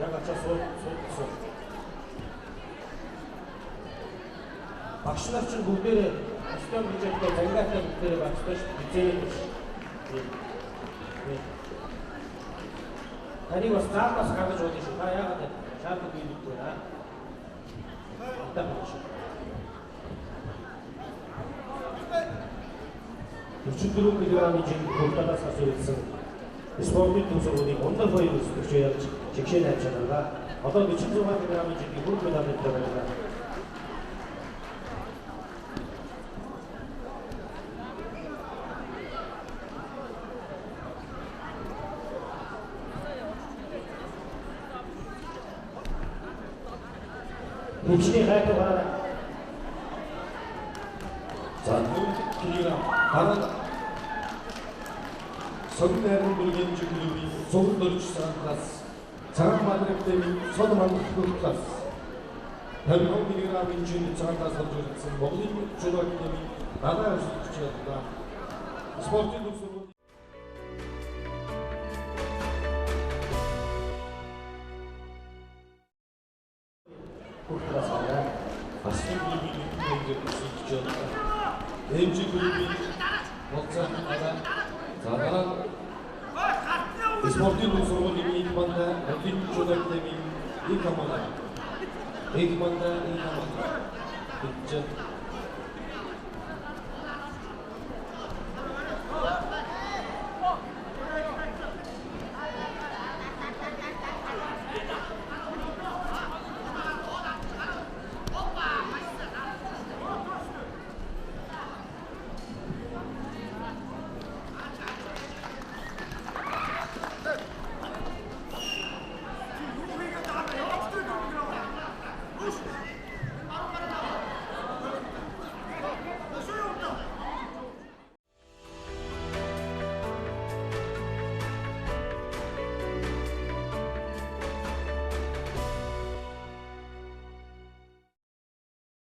Yagacha sol. Багшлар чинь бүгдээрээ өстөө бюджеттэй загнаатай бүгдээрээ багшлаж бюджет гэж. Таны бас заавал гаргаж болно шүү. Та яагаад шаардлагагүй юм бэ? Атаа багш. 44 кг-ийн жинхэнэ хурдаас асуулсан спортын төв сургуулийн ундаг хоёр өсвөгч яаж чигшээ найз чанараа одоо 46 кг-ийн жинхэнэ хурд медаль тавьлаа. Хичнээн хайтугаар за килограмм дараа Согнэрэн бүргийн клубын цогт дөрвч сараас цагаан мадрэгтийн сод мандах класс 52 кг-ийн жинхэнэ цагаатаас орж ирсэн Монголын журагтын надад өсөж чадлаа. Спортын төв сургуулийн Асны клубын нэгдүгээр өсөж чадлаа. МЖ клубын болцоо дараа спортын төв сургуулийн нэг банда Монголын журагтын нэг команда. Нэг банда нэг команда.